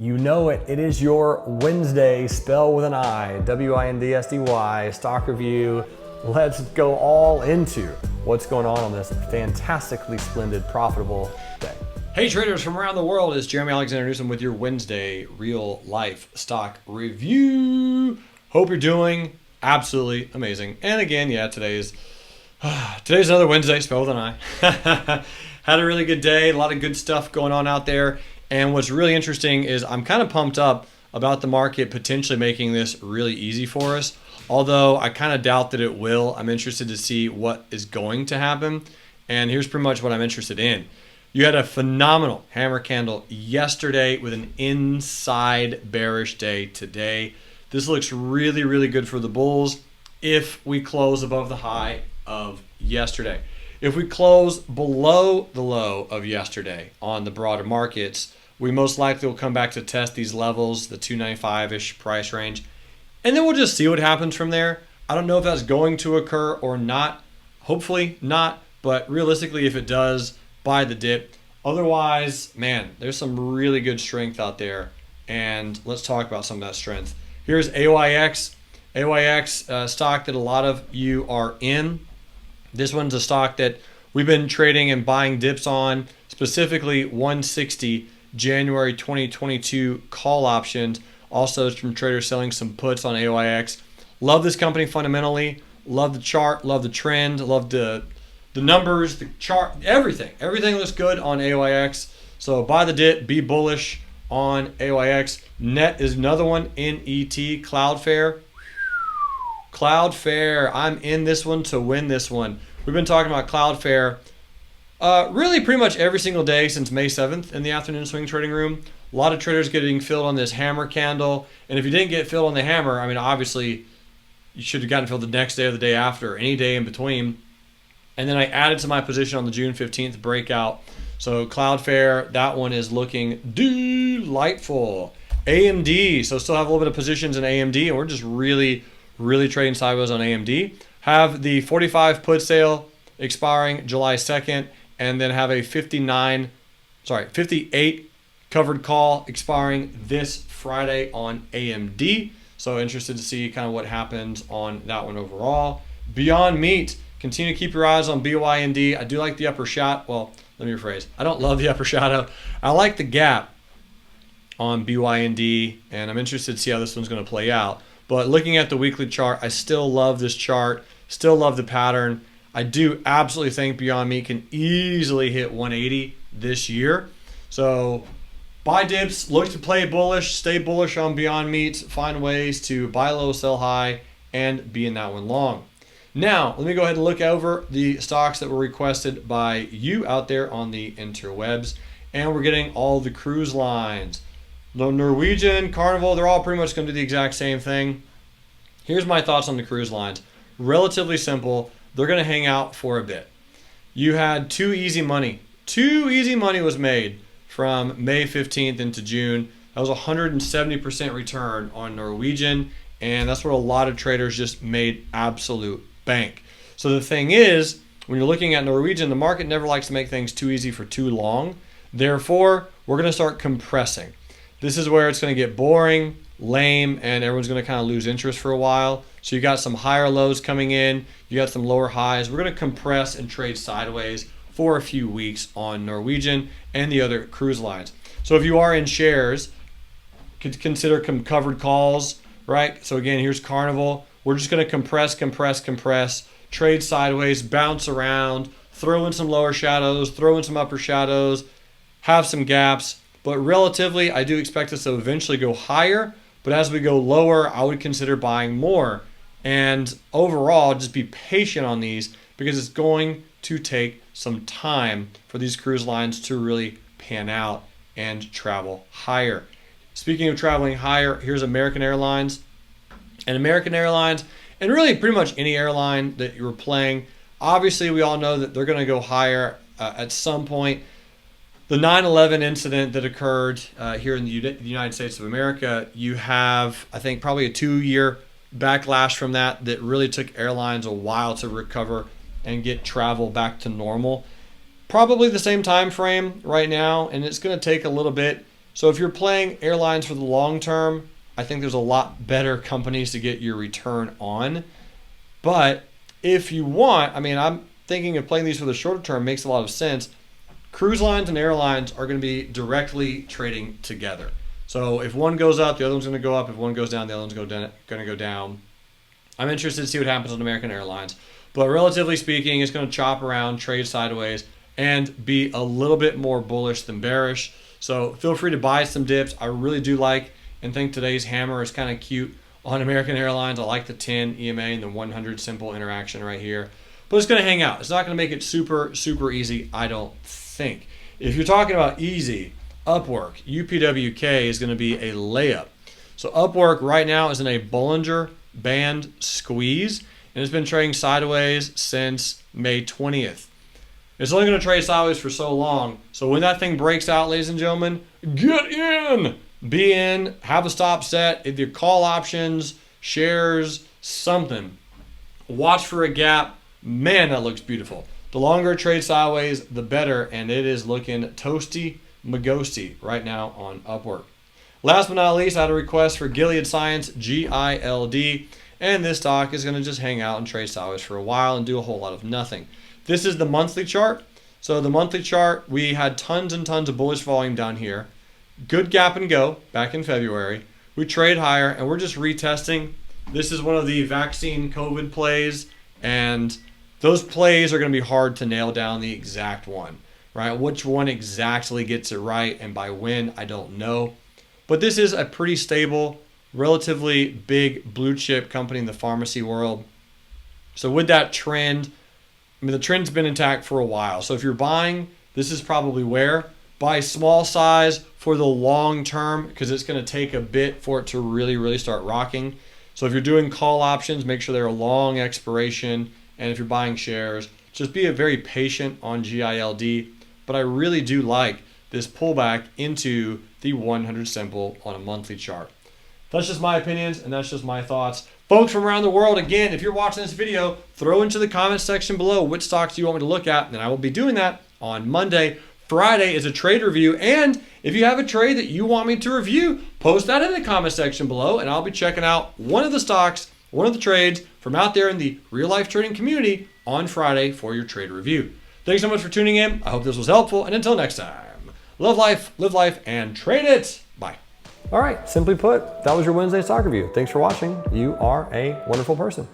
You know it. It is your Wednesday, spell with an I, WINDSDY, stock review. Let's go all into what's going on this fantastically splendid, profitable day. Hey traders from around the world, it's Jeremy Alexander Newsom with your Wednesday real life stock review. Hope you're doing absolutely amazing. And again, yeah, today's another Wednesday, spell with an I. Had a really good day, a lot of good stuff going on out there. And what's really interesting is I'm kind of pumped up about the market potentially making this really easy for us. Although I kind of doubt that it will. I'm interested to see what is going to happen. And here's pretty much what I'm interested in. You had a phenomenal hammer candle yesterday with an inside bearish day today. This looks really, really good for the bulls if we close above the high of yesterday. If we close below the low of yesterday on the broader markets, we most likely will come back to test these levels, the 295-ish price range, and then we'll just see what happens from there. I don't know if that's going to occur or not. Hopefully not, but realistically, if it does, buy the dip. Otherwise, man, there's some really good strength out there, and let's talk about some of that strength. Here's AYX. AYX, stock that a lot of you are in. This one's a stock that we've been trading and buying dips on, specifically 160 January 2022 call options. Also from traders selling some puts on AYX. Love this company fundamentally. Love the chart. Love the trend. Love the numbers, the chart, everything. Everything looks good on AYX. So buy the dip. Be bullish on AYX. Net is another one in ET. Cloudflare. Cloudflare. I'm in this one to win this one. We've been talking about Cloudflare really pretty much every single day since May 7th in the afternoon swing trading room. A lot of traders getting filled on this hammer candle. And if you didn't get filled on the hammer, I mean, obviously you should have gotten filled the next day or the day after, any day in between. And then I added to my position on the June 15th breakout. So Cloudflare, that one is looking delightful. AMD, so still have a little bit of positions in AMD, and we're just really trading sideways on AMD. Have the 45 put sale expiring July 2nd, and then have a 58 covered call expiring this Friday on AMD. So interested to see kind of what happens on that one overall. Beyond Meat, continue to keep your eyes on BYND. I do like the upper shot. Well, let me rephrase. I don't love the upper shadow. I like the gap on BYND, and I'm interested to see how this one's going to play out. But looking at the weekly chart, I still love this chart. Still love the pattern. I do absolutely think Beyond Meat can easily hit 180 this year. So buy dips, look to play bullish, stay bullish on Beyond Meat, find ways to buy low, sell high, and be in that one long. Now, let me go ahead and look over the stocks that were requested by you out there on the interwebs. And we're getting all the cruise lines. The Norwegian, Carnival, they're all pretty much going to do the exact same thing. Here's my thoughts on the cruise lines. Relatively simple. They're going to hang out for a bit. You had too easy money. Too easy money was made from May 15th into June. That was 170% return on Norwegian, and that's where a lot of traders just made absolute bank. So the thing is, when you're looking at Norwegian, the market never likes to make things too easy for too long. Therefore, we're going to start compressing. This is where it's going to get boring, lame, and everyone's going to kind of lose interest for a while. So you got some higher lows coming in, you got some lower highs. We're going to compress and trade sideways for a few weeks on Norwegian and the other cruise lines. So if you are in shares, could consider covered calls, right? So again, here's Carnival. We're just going to compress, trade sideways, bounce around, throw in some lower shadows, throw in some upper shadows, have some gaps. But relatively, I do expect us to eventually go higher. But as we go lower, I would consider buying more. And overall, just be patient on these because it's going to take some time for these cruise lines to really pan out and travel higher. Speaking of traveling higher, here's American Airlines. And American Airlines, and really pretty much any airline that you're playing, obviously we all know that they're going to go higher at some point. The 9/11 incident that occurred here in the United States of America, you have, I think, probably a 2-year backlash from that really took airlines a while to recover and get travel back to normal. Probably the same time frame right now, and it's going to take a little bit. So if you're playing airlines for the long term, I think there's a lot better companies to get your return on. But if you want, I mean, I'm thinking of playing these for the shorter term, makes a lot of sense. Cruise lines and airlines are going to be directly trading together. So if one goes up, the other one's going to go up. If one goes down, the other one's going to go down. I'm interested to see what happens on American Airlines. But relatively speaking, it's going to chop around, trade sideways, and be a little bit more bullish than bearish. So feel free to buy some dips. I really do like and think today's hammer is kind of cute on American Airlines. I like the 10 EMA and the 100 simple interaction right here. But it's going to hang out. It's not going to make it super, super easy, I don't think. If you're talking about easy, Upwork, UPWK is going to be a layup. So Upwork right now is in a Bollinger Band squeeze, and it's been trading sideways since May 20th. It's only going to trade sideways for so long. So when that thing breaks out, ladies and gentlemen, get in! Be in, have a stop set, either call options, shares, something. Watch for a gap. Man, that looks beautiful. The longer it trades sideways, the better, and it is looking toasty magoasty right now on Upwork. Last but not least, I had a request for Gilead Science, GILD, and this stock is going to just hang out and trade sideways for a while and do a whole lot of nothing. This is the monthly chart. So the monthly chart, we had tons and tons of bullish volume down here. Good gap and go back in February. We trade higher, and we're just retesting. This is one of the vaccine COVID plays, and those plays are going to be hard to nail down the exact one, right? Which one exactly gets it right and by when, I don't know. But this is a pretty stable, relatively big blue chip company in the pharmacy world. So with that trend, I mean, the trend's been intact for a while. So if you're buying, this is probably where. Buy small size for the long term because it's going to take a bit for it to really, really start rocking. So if you're doing call options, make sure they're a long expiration. And if you're buying shares, just be very patient on GILD. But I really do like this pullback into the 100 simple on a monthly chart. That's just my opinions, and that's just my thoughts. Folks from around the world, again, if you're watching this video, throw into the comment section below which stocks you want me to look at, and I will be doing that on Monday. Friday is a trade review, and if you have a trade that you want me to review, post that in the comment section below, and I'll be checking out one of the stocks, one of the trades from out there in the real-life trading community on Friday for your trade review. Thanks so much for tuning in. I hope this was helpful, and until next time, love life, live life, and trade it. Bye. All right, simply put, that was your Wednesday stock review. Thanks for watching. You are a wonderful person.